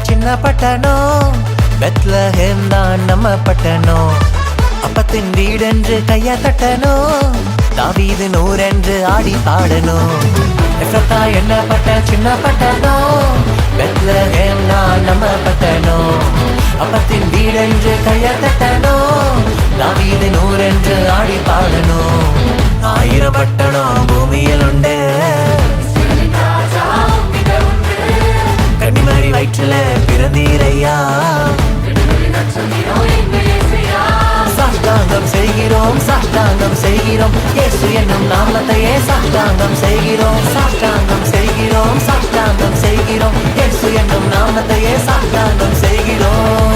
சின்ன பட்டணம் பெத்லஹேம் தான் நம்ம பட்டணம். அப்பத்தின் வீடென்று கைய தட்டணும், தாவீது நூறென்று ஆடி பாடணும். எஃப்ராத்தா எண்ணப்பட்ட சின்ன பட்டணம் பெத்லஹேம் தான் நம்ம பட்டணம். அப்பத்தின் வீடென்று கைய தட்டணும், தாவீது நூறென்று ஆடி பாடணும். 1000 பட்டணம் பூமியில் உண்டு, கன்னிமரி வயிற்றில பிறந்தீரையா. சாஷ்டாங்கம் செய்கிறோம், சாஷ்டாங்கம் செய்கிறோம், இயேசு என்னும் நாமத்தையே சாஷ்டாங்கம் செய்கிறோம். சாஷ்டாங்கம் செய்கிறோம், சாஷ்டாங்கம் செய்கிறோம், இயேசு என்னும் நாமத்தையே சாஷ்டாங்கம் செய்கிறோம்.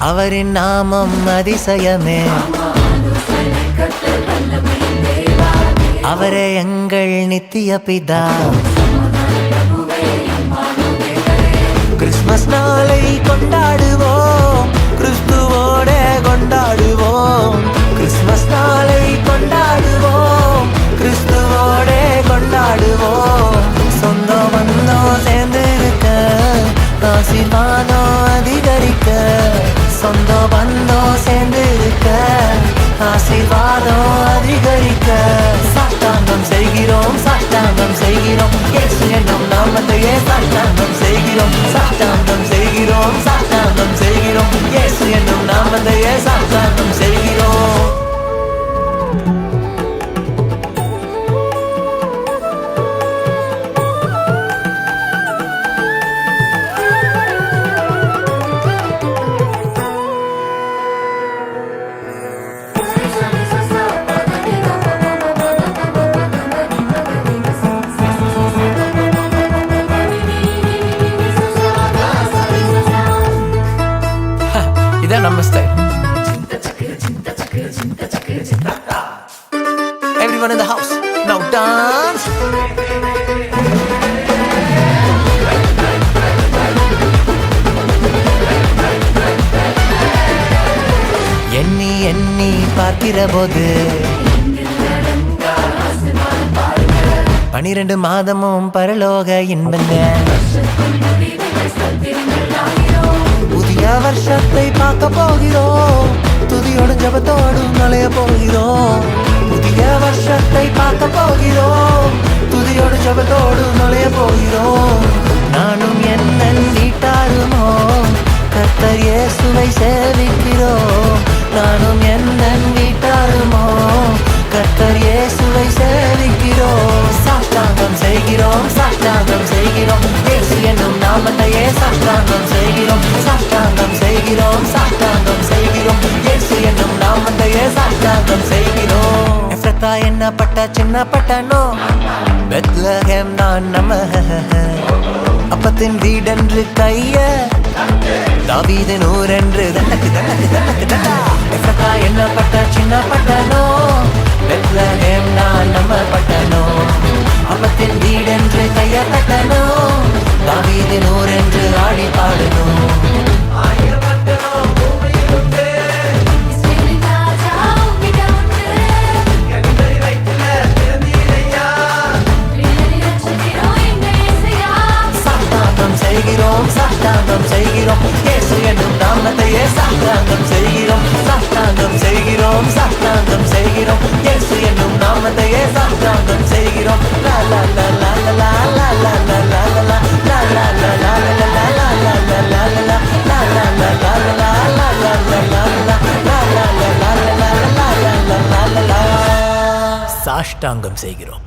அவரின் நாமம் அதிசயமே, அவரே எங்கள் நித்திய பிதா. கிறிஸ்மஸ் நாளை கொண்டாடுவோம், கிறிஸ்துவோட கொண்டாடுவோம். கிறிஸ்மஸ் நாளை கொண்டாடுவோம், கிறிஸ்துவோட கொண்டாடுவோம். சொந்த பந்தம் சேர்ந்து இருக்க, ஆசீர்வாதம் அதிகரிக்க. சொந்த பந்தம் சேர்ந்து இருக்க, ஆசீர்வாதம் அதிகரிக்க. சாஷ்டாங்கம் செய்கிறோம், சாஷ்டாங்கம் செய்கிறோம், இயேசு என்னும் நாமத்தையே சாஷ்டாங்கம் செய்கிறோம். சாஷ்டாங்கம் செய்கிறோம், சாஷ்டாங்கம் செய்கிறோம், இயேசு என்னும் நாமத்தையே சாஷ்டாங்கம் செய்கிறோம். Number style. Everyone in the house, now dance. எண்ணி எண்ணி பார்க்கிற போது 12 மாதமும் பரலோக இன்பங்க. புதிய வருஷத்தை பார்க்க போகிறோம், துதியோடும் ஜபத்தோடும் நுழைய போகிறோம். புதிய வருஷத்தை பார்க்க போகிறோம், துதியோடு ஜபத்தோடு நுழைய போகிறோம். நானும் என்னன் வீட்டாருமோ கர்த்தர் இயேசுவை சேவிக்கிறோம். நானும் என்னன் வீட்டாருமோ கர்த்தர் இயேசுவை சேவிக்கிறோம். சாஷ்டாங்கம் செய்கிறோம், சாஷ்டாங்கம் செய்கிறோம், இயேசு என்னும் நாமத்தையே சாஷ்டாங்கம் செய்கிறோம். சாஷ்டாங்கம் செய்கிறோம், சாஷ்டாங்கம் செய்கிறோம், இயேசு என்னும் நாமத்தையே சாஷ்டாங்கம் செய்கிறோம். எஃப்ராத்தா எண்ணப்பட்ட சின்ன பட்டணம் பெத்லஹேம் தான் நம்ம. அப்பத்தின் வீடென்று கைய தாவீது நூறென்று தனக்கு தனக்கு தனக்கு தட்டா. எஃப்ராத்தா எண்ணப்பட்ட சின்ன பட்டணம் பெத்லஹேம் தான் நம்ம பட்டணம். அப்பத்தின் வீடென்று கைய தட்டணும், தாவீது நூறென்று ஆடி பாடணும். 1000 பட்டணம் பூமியில் உண்டு, கன்னிமரி வயிற்றில பிறந்தீரையா. சாஷ்டாங்கம் செய்கிறோம், சாஷ்டாங்கம் செய்கிறோம், இயேசு என்னும் நாமத்தையே சாஷ்டாங்கம் செய்கிறோம். சாஷ்டாங்கம் செய்கிறோம், சாஷ்டாங்கம் செய்கிறோம், இயேசு என்னும் நாமத்தையே சாஷ்டாங்கம் செய்கிறோம். லா லா லா லா லா லா லா லா லா லா லா லா லா லா சாஷ்டாங்கம் செய்கிறோம்.